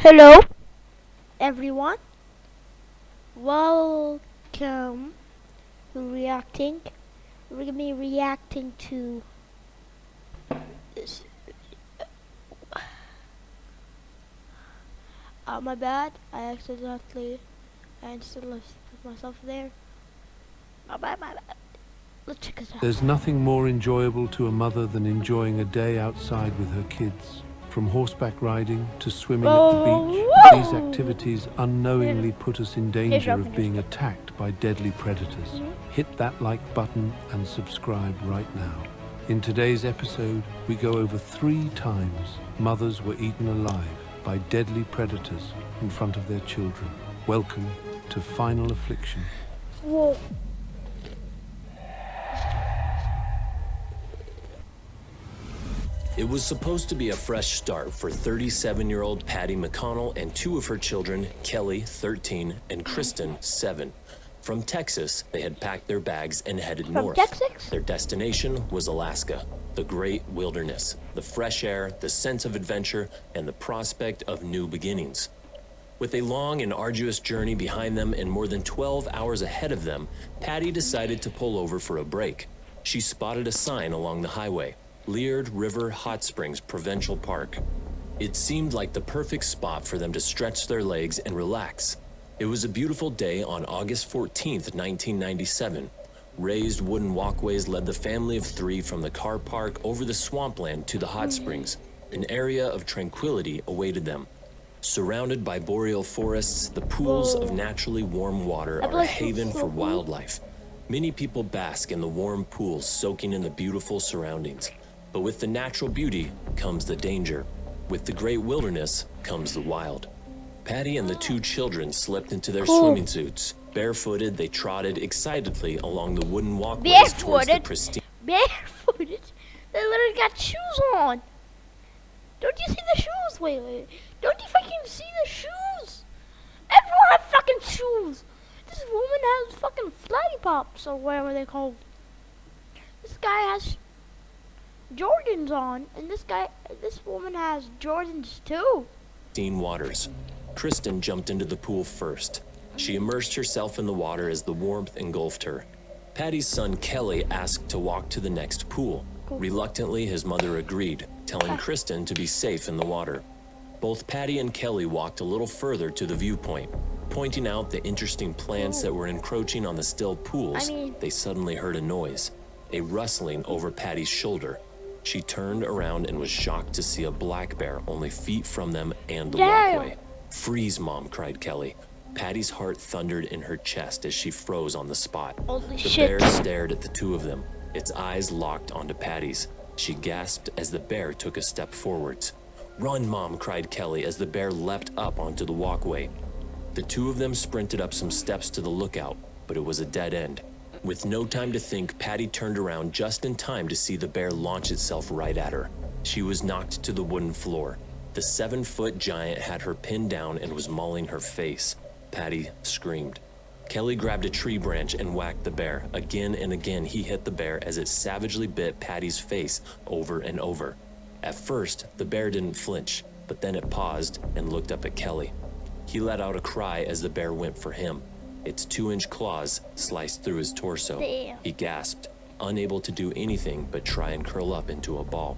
Hello, everyone. Welcome to reacting. We're gonna be reacting to this. My bad. I accidentally put myself there. My bad. Let's check this out. There's nothing more enjoyable to a mother than enjoying a day outside with her kids. From horseback riding to swimming at the beach, these activities unknowingly put us in danger of being attacked by deadly predators. Hit that like button and subscribe right now. In today's episode, we go over 3 times mothers were eaten alive by deadly predators in front of their children. Welcome to Final Affliction. Whoa. It was supposed to be a fresh start for 37-year-old Patty McConnell and 2 of her children, Kelly, 13, and Kristen, 7. From Texas, they had packed their bags and headed north. Texas? Their destination was Alaska, the great wilderness, the fresh air, the sense of adventure, and the prospect of new beginnings. With a long and arduous journey behind them and more than 12 hours ahead of them, Patty decided to pull over for a break. She spotted a sign along the highway. Liard River Hot Springs Provincial Park. It seemed like the perfect spot for them to stretch their legs and relax. It was a beautiful day on August 14th, 1997. Raised wooden walkways led the family of 3 from the car park over the swampland to the hot springs. An area of tranquility awaited them. Surrounded by boreal forests, the pools of naturally warm water are a haven for wildlife. Many people bask in the warm pools, soaking in the beautiful surroundings. But with the natural beauty comes the danger. With the great wilderness comes the wild. Patty and the 2 children slipped into their swimming suits. Barefooted, they trotted excitedly along the wooden walkways towards the pristine. Barefooted? They literally got shoes on. Don't you see the shoes? Wait. Don't you fucking see the shoes? Everyone has fucking shoes. This woman has fucking flatty pops or whatever they're called. This guy has Jordans on, and this woman has Jordans too. Waters. Kristen jumped into the pool first. She immersed herself in the water as the warmth engulfed her. Patty's son Kelly asked to walk to the next pool. Reluctantly, his mother agreed, telling Kristen to be safe in the water. Both Patty and Kelly walked a little further to the viewpoint. Pointing out the interesting plants that were encroaching on the still pools, they suddenly heard a noise, a rustling over Patty's shoulder. She turned around and was shocked to see a black bear only feet from them and the walkway. "Freeze, Mom," cried Kelly. Patty's heart thundered in her chest as she froze on the spot. The bear stared at the 2 of them, its eyes locked onto Patty's. She gasped as the bear took a step forwards. "Run, Mom," cried Kelly as the bear leapt up onto the walkway. The 2 of them sprinted up some steps to the lookout, but it was a dead end. With no time to think, Patty turned around just in time to see the bear launch itself right at her. She was knocked to the wooden floor. The 7-foot giant had her pinned down and was mauling her face. Patty screamed. Kelly grabbed a tree branch and whacked the bear. Again and again, he hit the bear as it savagely bit Patty's face over and over. At first, the bear didn't flinch, but then it paused and looked up at Kelly. He let out a cry as the bear went for him. Its 2-inch claws sliced through his torso. He gasped, unable to do anything but try and curl up into a ball.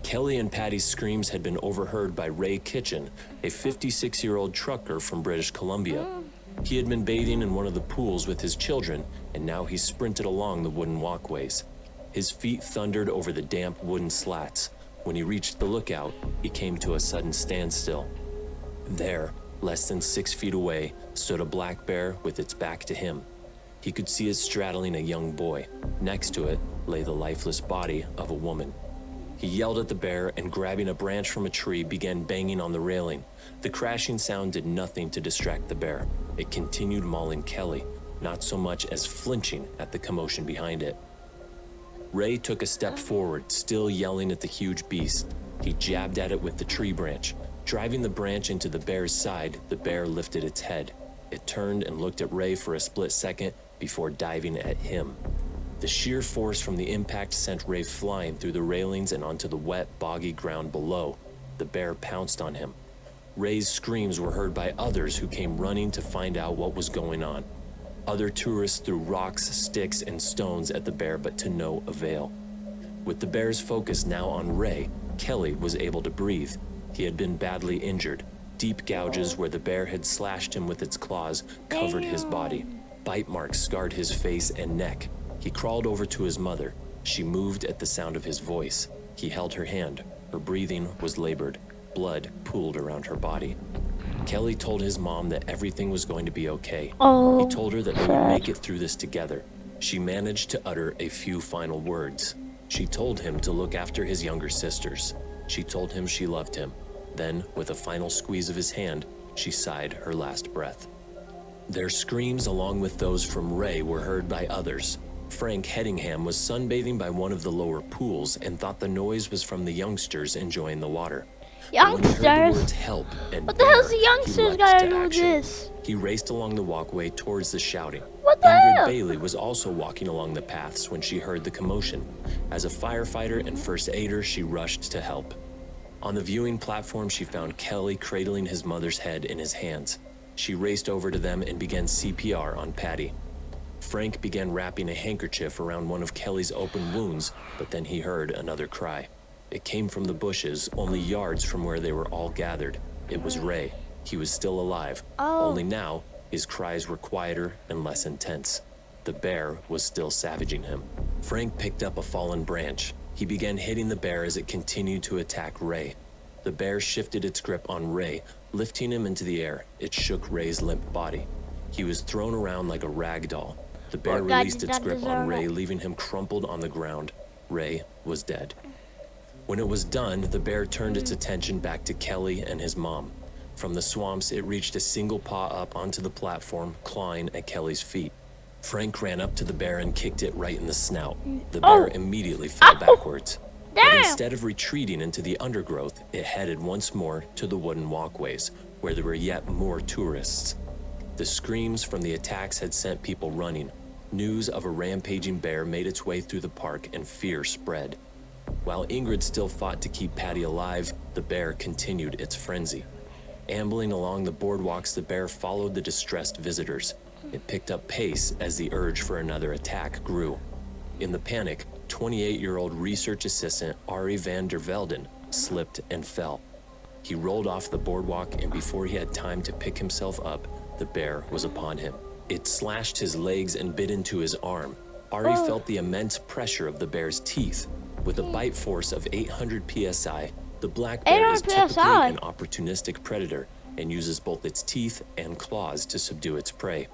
Kelly and Patty's screams had been overheard by Ray Kitchen, a 56-year-old trucker from British Columbia. He had been bathing in one of the pools with his children, and now he sprinted along the wooden walkways. His feet thundered over the damp wooden slats. When he reached the lookout, he came to a sudden standstill. There, less than 6 feet away, stood a black bear with its back to him. He could see it straddling a young boy. Next to it lay the lifeless body of a woman. He yelled at the bear and, grabbing a branch from a tree, began banging on the railing. The crashing sound did nothing to distract the bear. It continued mauling Kelly, not so much as flinching at the commotion behind it. Ray took a step forward, still yelling at the huge beast. He jabbed at it with the tree branch. Driving the branch into the bear's side, the bear lifted its head. It turned and looked at Ray for a split second before diving at him. The sheer force from the impact sent Ray flying through the railings and onto the wet, boggy ground below. The bear pounced on him. Ray's screams were heard by others who came running to find out what was going on. Other tourists threw rocks, sticks, and stones at the bear, but to no avail. With the bear's focus now on Ray, Kelly was able to breathe. He had been badly injured. Deep gouges where the bear had slashed him with its claws covered his body. Bite marks scarred his face and neck. He crawled over to his mother. She moved at the sound of his voice. He held her hand. Her breathing was labored. Blood pooled around her body. Kelly told his mom that everything was going to be okay. Oh, He told her that they would make it through this together. She managed to utter a few final words. She told him to look after his younger sisters. She told him she loved him. Then, with a final squeeze of his hand, she sighed her last breath. Their screams, along with those from Ray, were heard by others. Frank Headingham was sunbathing by one of the lower pools and thought the noise was from the youngsters enjoying the water. But when he heard the youngsters? words help and What the hell's the bear, he youngsters leapt gotta to do with action. this? He raced along the walkway towards the shouting. What the Ingrid hell? Bailey was also walking along the paths when she heard the commotion. As a firefighter and first aider, she rushed to help. On the viewing platform, she found Kelly cradling his mother's head in his hands. She raced over to them and began CPR on Patty. Frank began wrapping a handkerchief around one of Kelly's open wounds, but then he heard another cry. It came from the bushes, only yards from where they were all gathered. It was Ray. He was still alive. Only now, his cries were quieter and less intense. The bear was still savaging him. Frank picked up a fallen branch. He began hitting the bear as it continued to attack Ray. The bear shifted its grip on Ray, lifting him into the air. It shook Ray's limp body. He was thrown around like a rag doll. The bear Well, God released did its not grip on deserve Ray, it. leaving him crumpled on the ground. Ray was dead. When it was done, the bear turned its attention back to Kelly and his mom. From the swamps, it reached a single paw up onto the platform, clawing at Kelly's feet. Frank ran up to the bear and kicked it right in the snout. The bear immediately fell backwards. But Damn. instead of retreating into the undergrowth, it headed once more to the wooden walkways, where there were yet more tourists. The screams from the attacks had sent people running. News of a rampaging bear made its way through the park and fear spread. While Ingrid still fought to keep Patty alive, the bear continued its frenzy. Ambling along the boardwalks, the bear followed the distressed visitors. It picked up pace as the urge for another attack grew. In the panic, 28-year-old research assistant Ari van der Velden slipped and fell. He rolled off the boardwalk, and before he had time to pick himself up, the bear was upon him. It slashed his legs and bit into his arm. Ari felt the immense pressure of the bear's teeth. With a bite force of 800 psi, the black bear is 800 typically PSI. an opportunistic predator and uses both its teeth and claws to subdue its prey.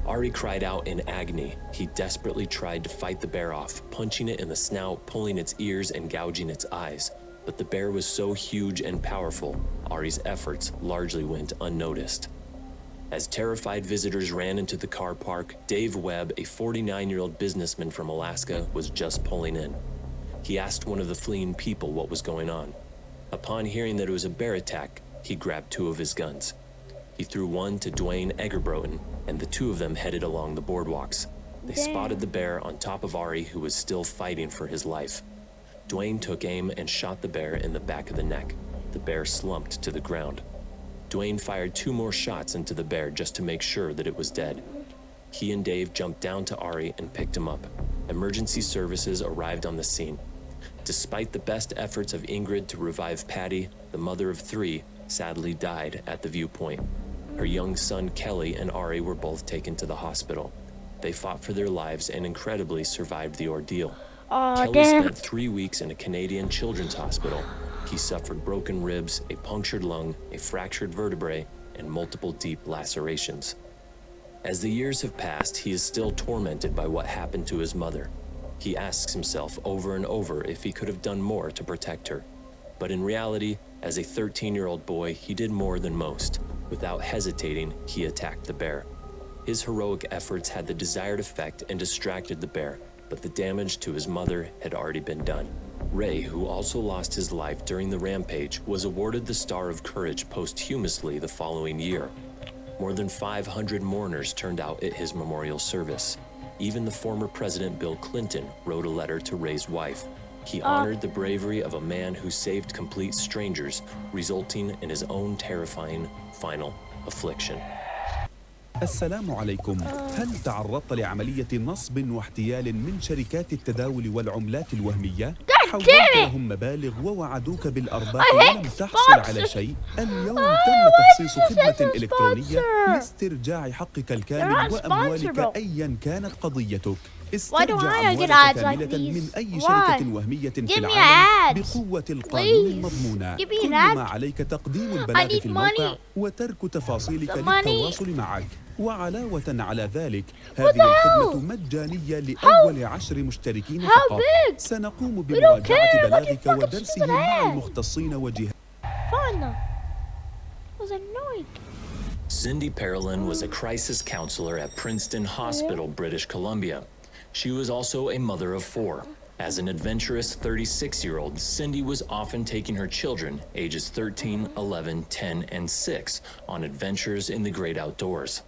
Ari cried out in agony. He desperately tried to fight the bear off, punching it in the snout, pulling its ears, and gouging its eyes. But the bear was so huge and powerful, Ari's efforts largely went unnoticed. As terrified visitors ran into the car park, Dave Webb, a 49-year-old businessman from Alaska, was just pulling in. He asked one of the fleeing people what was going on. Upon hearing that it was a bear attack, he grabbed two of his guns. He threw one to Dwayne Eggerbroten, and the two of them headed along the boardwalks. They spotted the bear on top of Ari, who was still fighting for his life. Dwayne took aim and shot the bear in the back of the neck. The bear slumped to the ground. Dwayne fired two more shots into the bear just to make sure that it was dead. He and Dave jumped down to Ari and picked him up. Emergency services arrived on the scene. Despite the best efforts of Ingrid to revive Patty, the mother of three sadly died at the viewpoint. Her young son Kelly and Ari were both taken to the hospital. They fought for their lives and incredibly survived the ordeal. Kelly damn. spent 3 weeks in a Canadian children's hospital. He suffered broken ribs, a punctured lung, a fractured vertebrae, and multiple deep lacerations. As the years have passed, he is still tormented by what happened to his mother. He asks himself over and over if he could have done more to protect her. But in reality, as a 13-year-old boy, he did more than most. Without hesitating, he attacked the bear. His heroic efforts had the desired effect and distracted the bear, but the damage to his mother had already been done. Ray, who also lost his life during the rampage, was awarded the Star of Courage posthumously the following year. More than 500 mourners turned out at his memorial service. Even the former President Bill Clinton wrote a letter to Ray's wife. He honored the bravery of a man who saved complete strangers, resulting in his own terrifying final affliction. السلام عليكم. هل تعرضت لعملية نصب واحتيال من شركات التداول والعملات الوهمية؟ حولت لهم مبالغ ووعدوك بالأرباح ولم تحصل على شيء. اليوم تم تخصيص خدمة إلكترونية لاسترجاع حقك الكامل وأموالك أيا كانت قضيتك. استرجع أموالك كاملة من أي شركة وهمية في العالم بقوة القانون المضمونة. كل ما عليك تقديم البلاغ في الموقع وترك تفاصيلك للتواصل معك. وعلاوة على ذلك هذه الخدمة مجانية لأول 10 مشتركين فقط. سنقوم بمراجعة بلاغك ودرسه مع المختصين وجهات. Cindy Parolin was a crisis counselor at Princeton Hospital, British Columbia. She was also a mother of 4. As an adventurous 36-year-old, Cindy was often taking her children, ages 13, 11, 10, and 6, on adventures in the great outdoors.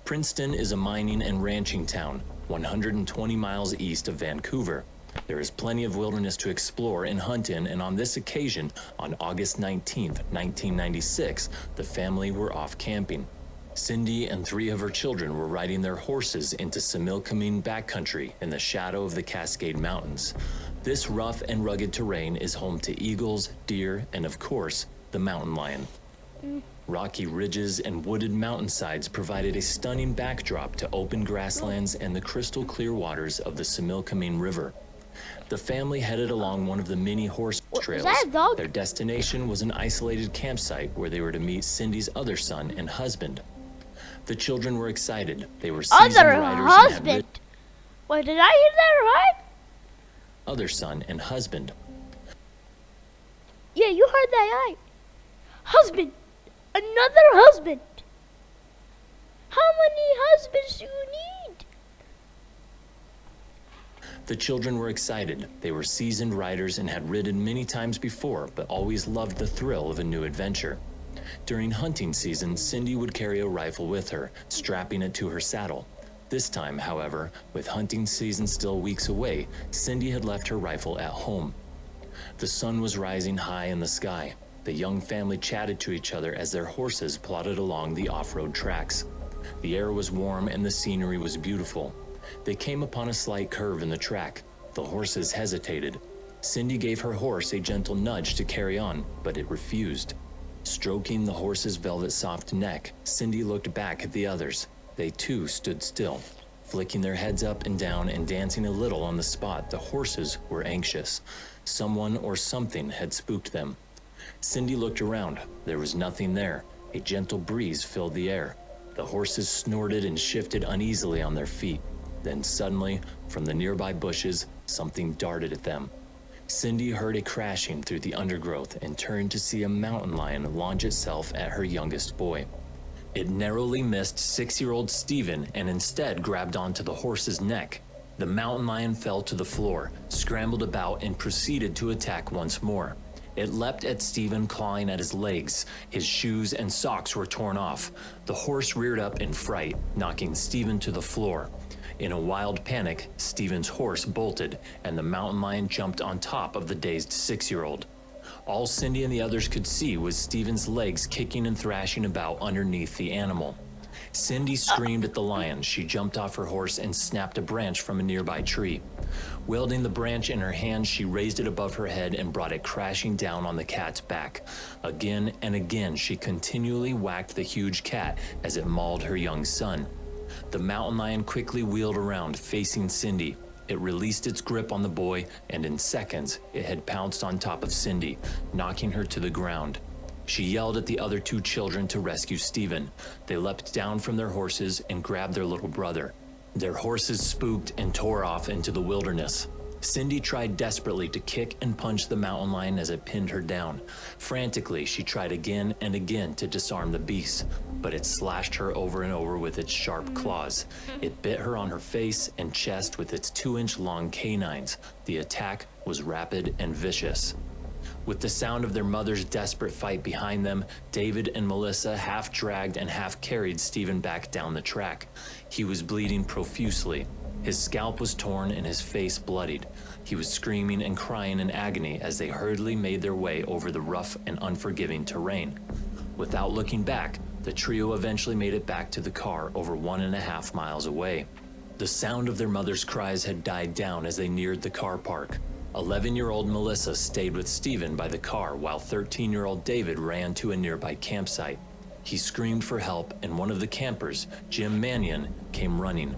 Princeton is a mining and ranching town, 120 miles east of Vancouver. There is plenty of wilderness to explore and hunt in, and on this occasion, on August 19th, 1996, the family were off camping. Cindy and 3 of her children were riding their horses into Similkameen backcountry in the shadow of the Cascade Mountains. This rough and rugged terrain is home to eagles, deer, and of course, the mountain lion. Rocky ridges and wooded mountainsides provided a stunning backdrop to open grasslands and the crystal clear waters of the Similkameen River. The family headed along one of the mini horse trails. Their destination was an isolated campsite where they were to meet Cindy's other son and husband. The children were excited. They were seasoned riders and had Wait, did I hear that right? Other son and husband. Yeah, you heard that right. Husband. Another husband. How many husbands do you need? The children were excited. They were seasoned riders and had ridden many times before, but always loved the thrill of a new adventure. During hunting season, Cindy would carry a rifle with her, strapping it to her saddle. This time, however, with hunting season still weeks away, Cindy had left her rifle at home. The sun was rising high in the sky. The young family chatted to each other as their horses plodded along the off-road tracks. The air was warm and the scenery was beautiful. They came upon a slight curve in the track. The horses hesitated. Cindy gave her horse a gentle nudge to carry on, but it refused. Stroking the horse's velvet soft neck, Cindy looked back at the others. They too stood still, flicking their heads up and down and dancing a little on the spot. The horses were anxious. Someone or something had spooked them. Cindy looked around. There was nothing there. A gentle breeze filled the air. The horses snorted and shifted uneasily on their feet. Then suddenly, from the nearby bushes, something darted at them. Cindy heard a crashing through the undergrowth and turned to see a mountain lion launch itself at her youngest boy. It narrowly missed 6-year-old Stephen and instead grabbed onto the horse's neck. The mountain lion fell to the floor, scrambled about, and proceeded to attack once more. It leapt at Stephen, clawing at his legs. His shoes and socks were torn off. The horse reared up in fright, knocking Stephen to the floor. In a wild panic, Stephen's horse bolted, and the mountain lion jumped on top of the dazed 6-year-old. All Cindy and the others could see was Stephen's legs kicking and thrashing about underneath the animal. Cindy screamed at the lion. She jumped off her horse and snapped a branch from a nearby tree. Wielding the branch in her hand, she raised it above her head and brought it crashing down on the cat's back. Again and again, she continually whacked the huge cat as it mauled her young son. The mountain lion quickly wheeled around, facing Cindy. It released its grip on the boy, and in seconds, it had pounced on top of Cindy, knocking her to the ground. She yelled at the other 2 children to rescue Stephen. They leapt down from their horses and grabbed their little brother. Their horses spooked and tore off into the wilderness. Cindy tried desperately to kick and punch the mountain lion as it pinned her down. Frantically, she tried again and again to disarm the beast, but it slashed her over and over with its sharp claws. It bit her on her face and chest with its 2-inch-long canines. The attack was rapid and vicious. With the sound of their mother's desperate fight behind them, David and Melissa half dragged and half carried Stephen back down the track. He was bleeding profusely. His scalp was torn and his face bloodied. He was screaming and crying in agony as they hurriedly made their way over the rough and unforgiving terrain. Without looking back, the trio eventually made it back to the car over 1.5 miles away. The sound of their mother's cries had died down as they neared the car park. 11-year-old Melissa stayed with Stephen by the car while 13-year-old David ran to a nearby campsite. He screamed for help, and one of the campers, Jim Mannion, came running.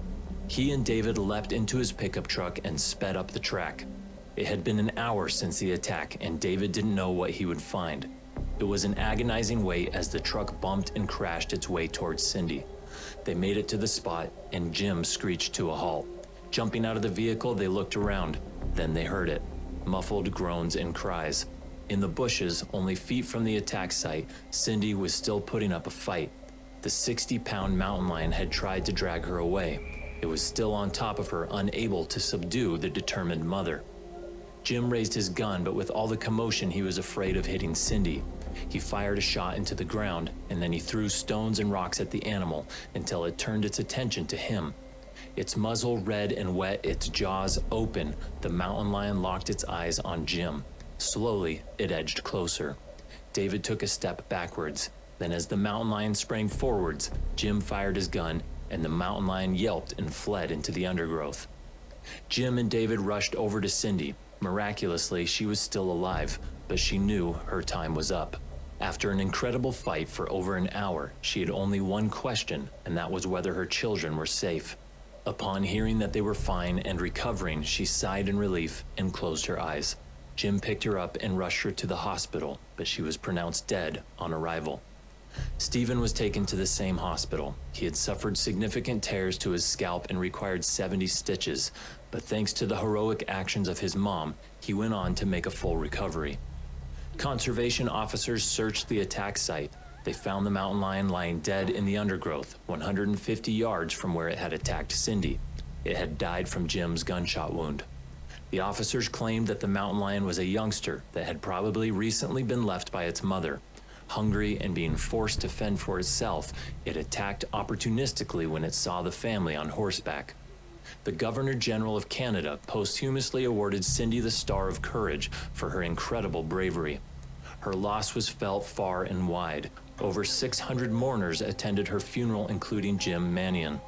He and David leapt into his pickup truck and sped up the track. It had been an hour since the attack, and David didn't know what he would find. It was an agonizing wait as the truck bumped and crashed its way towards Cindy. They made it to the spot, and Jim screeched to a halt. Jumping out of the vehicle, they looked around. Then they heard it, muffled groans and cries. In the bushes, only feet from the attack site, Cindy was still putting up a fight. The 60-pound mountain lion had tried to drag her away. It was still on top of her, unable to subdue the determined mother. Jim raised his gun, but with all the commotion, he was afraid of hitting Cindy. He fired a shot into the ground, and then he threw stones and rocks at the animal until it turned its attention to him. Its muzzle red and wet, its jaws open, the mountain lion locked its eyes on Jim. Slowly, it edged closer. David took a step backwards. Then as the mountain lion sprang forwards, Jim fired his gun, and the mountain lion yelped and fled into the undergrowth. Jim and David rushed over to Cindy. Miraculously, she was still alive, but she knew her time was up. After an incredible fight for over an hour, she had only one question, and that was whether her children were safe. Upon hearing that they were fine and recovering, she sighed in relief and closed her eyes. Jim picked her up and rushed her to the hospital, but she was pronounced dead on arrival. Stephen was taken to the same hospital. He had suffered significant tears to his scalp and required 70 stitches, but thanks to the heroic actions of his mom, he went on to make a full recovery. Conservation officers searched the attack site. They found the mountain lion lying dead in the undergrowth, 150 yards from where it had attacked Cindy. It had died from Jim's gunshot wound. The officers claimed that the mountain lion was a youngster that had probably recently been left by its mother. Hungry and being forced to fend for itself, it attacked opportunistically when it saw the family on horseback. The Governor General of Canada posthumously awarded Cindy the Star of Courage for her incredible bravery. Her loss was felt far and wide. Over 600 mourners attended her funeral, including Jim Mannion.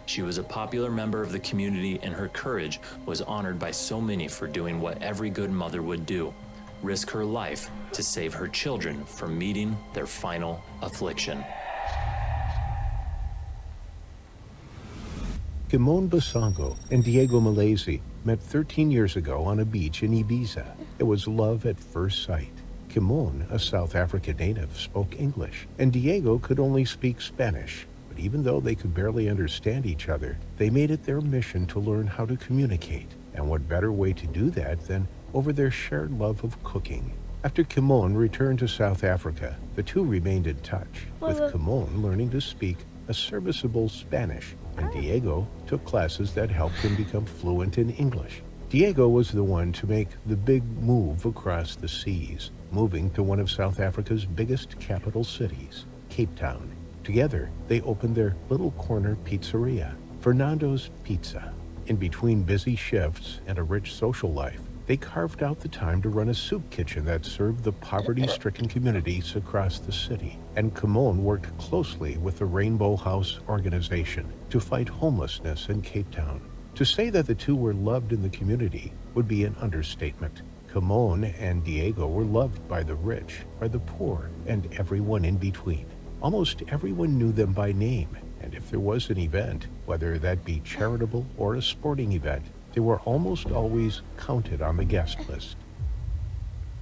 She was a popular member of the community, and her courage was honored by so many for doing what every good mother would do: risk her life to save her children from meeting their final affliction. Kimon Basongo and Diego Malaysi met 13 years ago on a beach in Ibiza. It was love at first sight. Kimon, a South African native, spoke English, and Diego could only speak Spanish. But even though they could barely understand each other, they made it their mission to learn how to communicate. And what better way to do that than over their shared love of cooking? After Kimon returned to South Africa, the two remained in touch, with Kimon learning to speak a serviceable Spanish, and Diego took classes that helped him become fluent in English. Diego was the one to make the big move across the seas, moving to one of South Africa's biggest capital cities, Cape Town. Together, they opened their little corner pizzeria, Fernando's Pizza. In between busy shifts and a rich social life, they carved out the time to run a soup kitchen that served the poverty-stricken communities across the city. And Kimon worked closely with the Rainbow House organization to fight homelessness in Cape Town. To say that the two were loved in the community would be an understatement. Kimon and Diego were loved by the rich, by the poor, and everyone in between. Almost everyone knew them by name, and if there was an event, whether that be charitable or a sporting event, they were almost always counted on the guest list.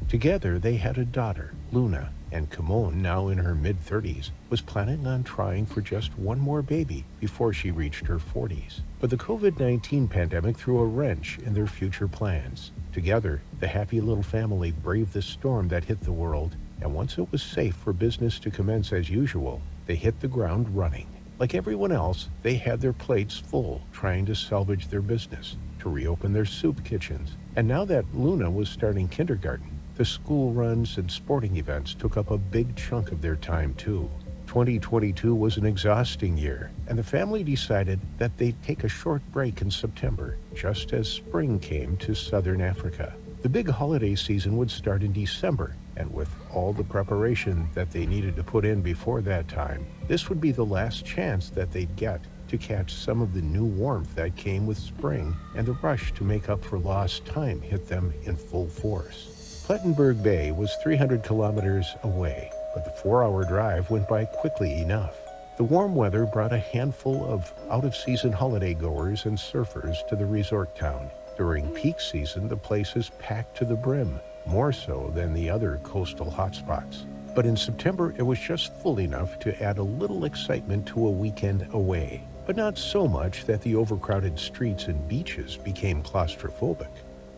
Together, they had a daughter, Luna, and Kimon, now in her mid-30s, was planning on trying for just one more baby before she reached her 40s. But the COVID-19 pandemic threw a wrench in their future plans. Together, the happy little family braved the storm that hit the world, and once it was safe for business to commence as usual, they hit the ground running. Like everyone else, they had their plates full trying to salvage their business, to reopen their soup kitchens. And now that Luna was starting kindergarten, the school runs and sporting events took up a big chunk of their time too. 2022 was an exhausting year, and the family decided that they'd take a short break in September, just as spring came to southern Africa. The big holiday season would start in December, and with all the preparation that they needed to put in before that time, this would be the last chance that they'd get to catch some of the new warmth that came with spring, and the rush to make up for lost time hit them in full force. Plettenberg Bay was 300 kilometers away, but the 4-hour drive went by quickly enough. The warm weather brought a handful of out-of-season holiday goers and surfers to the resort town. During peak season, the place is packed to the brim, more so than the other coastal hotspots. But in September, it was just full enough to add a little excitement to a weekend away, but not so much that the overcrowded streets and beaches became claustrophobic.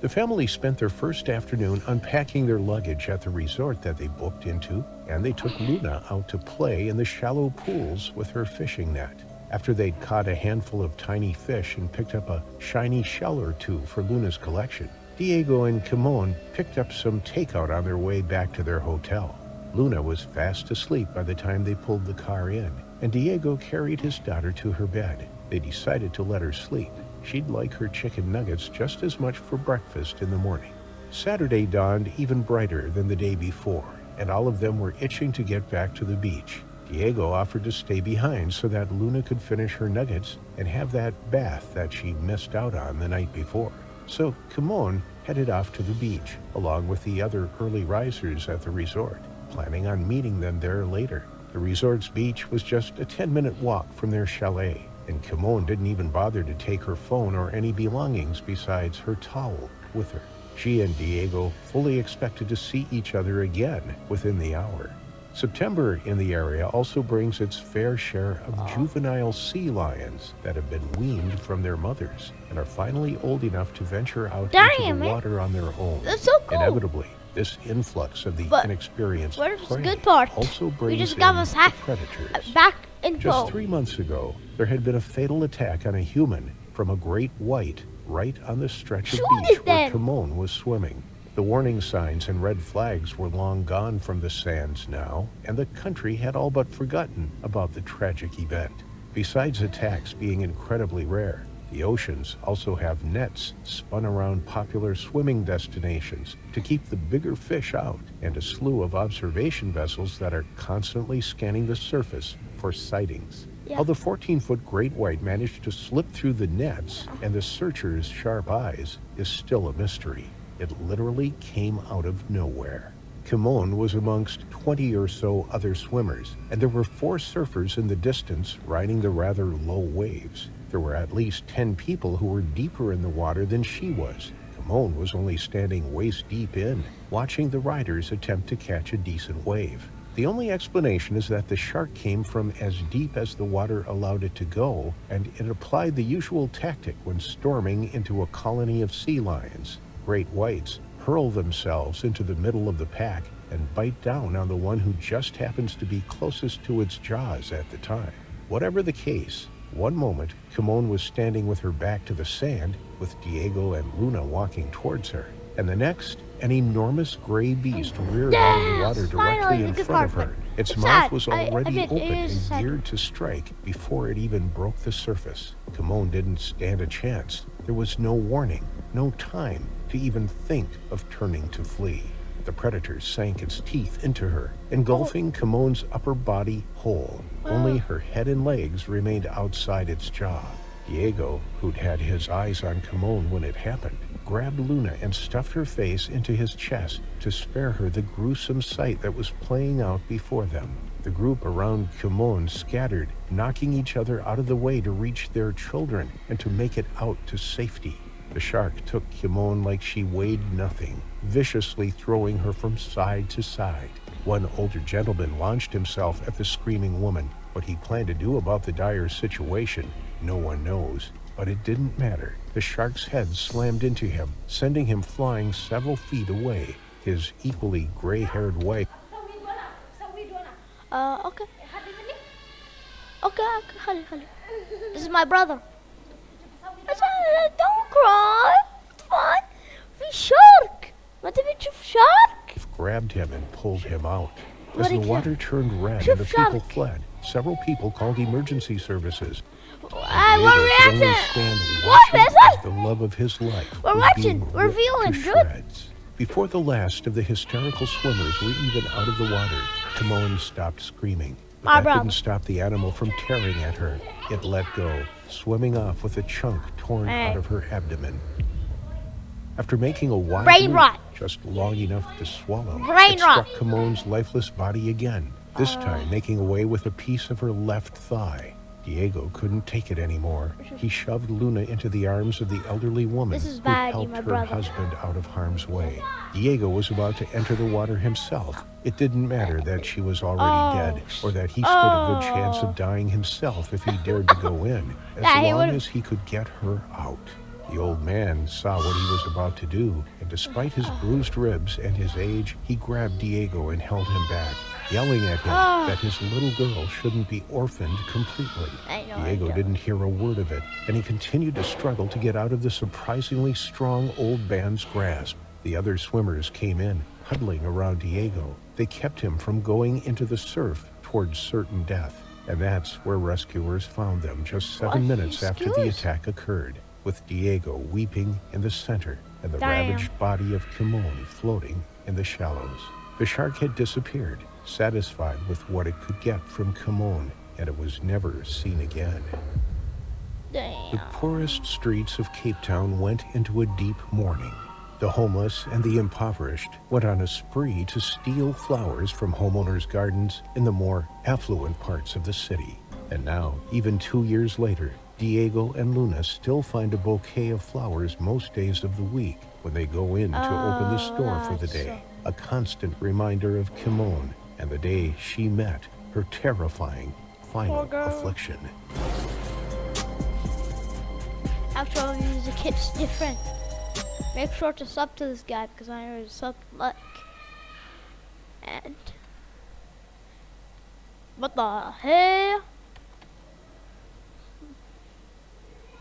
The family spent their first afternoon unpacking their luggage at the resort that they booked into, and they took Luna out to play in the shallow pools with her fishing net. After they'd caught a handful of tiny fish and picked up a shiny shell or two for Luna's collection, Diego and Kimon picked up some takeout on their way back to their hotel. Luna was fast asleep by the time they pulled the car in, and Diego carried his daughter to her bed. They decided to let her sleep. She'd like her chicken nuggets just as much for breakfast in the morning. Saturday dawned even brighter than the day before, and all of them were itching to get back to the beach. Diego offered to stay behind so that Luna could finish her nuggets and have that bath that she missed out on the night before. So Kimon headed off to the beach, along with the other early risers at the resort, planning on meeting them there later. The resort's beach was just a 10-minute walk from their chalet, and Kimon didn't even bother to take her phone or any belongings besides her towel with her. She and Diego fully expected to see each other again within the hour. September in the area also brings its fair share of juvenile sea lions that have been weaned from their mothers and are finally old enough to venture out into the water on their own. That's so cool. Inevitably, this influx of the inexperienced where's the prey good part? also brings You just in gave us the half predators. back info. Just 3 months ago, there had been a fatal attack on a human from a great white right on the stretch of Shoot beach it where then. Kimon was swimming. The warning signs and red flags were long gone from the sands now, and the country had all but forgotten about the tragic event. Besides attacks being incredibly rare, the oceans also have nets spun around popular swimming destinations to keep the bigger fish out, and a slew of observation vessels that are constantly scanning the surface for sightings. Yeah. How the 14-foot great white managed to slip through the nets and the searchers' sharp eyes is still a mystery. It literally came out of nowhere. Kimon was amongst 20 or so other swimmers, and there were 4 surfers in the distance riding the rather low waves. There were at least 10 people who were deeper in the water than she was. Kimon was only standing waist deep in, watching the riders attempt to catch a decent wave. The only explanation is that the shark came from as deep as the water allowed it to go, and it applied the usual tactic when storming into a colony of sea lions. Great whites hurl themselves into the middle of the pack and bite down on the one who just happens to be closest to its jaws at the time. Whatever the case, one moment Kimon was standing with her back to the sand, with Diego and Luna walking towards her, and the next, an enormous gray beast reared out of the water directly in front of her. Its mouth was already open and geared to strike before it even broke the surface. Kimon didn't stand a chance. There was no warning, no time to even think of turning to flee. The predator sank its teeth into her, engulfing Kimon's upper body whole. Only her head and legs remained outside its jaw. Diego, who'd had his eyes on Kimon when it happened, grabbed Luna and stuffed her face into his chest to spare her the gruesome sight that was playing out before them. The group around Kimon scattered, knocking each other out of the way to reach their children and to make it out to safety. The shark took Kimon like she weighed nothing, viciously throwing her from side to side. One older gentleman launched himself at the screaming woman. What he planned to do about the dire situation, no one knows. But it didn't matter. The shark's head slammed into him, sending him flying several feet away. His equally gray-haired wife. Okay. Okay. This is my brother. Don't cry. It's fine. في shark. ما تبي تشوف shark? Grabbed him and pulled him out. As the What water turned red Ship and the people shark. fled, several people called emergency services. What Diego could only reaction? stand What watching is it? as the love of his life We're was watching. being We're ripped feeling to good. shreds. Before the last of the hysterical swimmers were even out of the water, Timon stopped screaming. But My that brother. didn't stop the animal from tearing at her. It let go, swimming off with a chunk torn Hey. out of her abdomen. After making a wide Brain loop, rot. just long enough to swallow, Brain it rot. struck Kimon's lifeless body again, this time making away with a piece of her left thigh. Diego couldn't take it anymore. He shoved Luna into the arms of the elderly woman This is who Baggy, helped my her brother. husband out of harm's way. Diego was about to enter the water himself. It didn't matter that she was already dead, or that he stood a good chance of dying himself if he dared to go in, as Yeah, he long would've- as he could get her out. The old man saw what he was about to do, and despite his bruised ribs and his age, he grabbed Diego and held him back, yelling at him that his little girl shouldn't be orphaned completely. I know, Diego I know. didn't hear a word of it, and he continued to struggle to get out of the surprisingly strong old man's grasp. The other swimmers came in, huddling around Diego. They kept him from going into the surf towards certain death, and that's where rescuers found them just 7 What? minutes after the Rescuers? attack occurred, with Diego weeping in the center and the Damn. ravaged body of Kimon floating in the shallows. The shark had disappeared, satisfied with what it could get from Kimon, and it was never seen again. The Damn. poorest streets of Cape Town went into a deep mourning. The homeless and the impoverished went on a spree to steal flowers from homeowners' gardens in the more affluent parts of the city. And now, even 2 years later, Diego and Luna still find a bouquet of flowers most days of the week when they go in to open the store for the day. A constant reminder of Kimon and the day she met her terrifying final Poor girl. affliction. After all, the kid's different. Make sure to sub to this guy because I know sub like. And what the hell?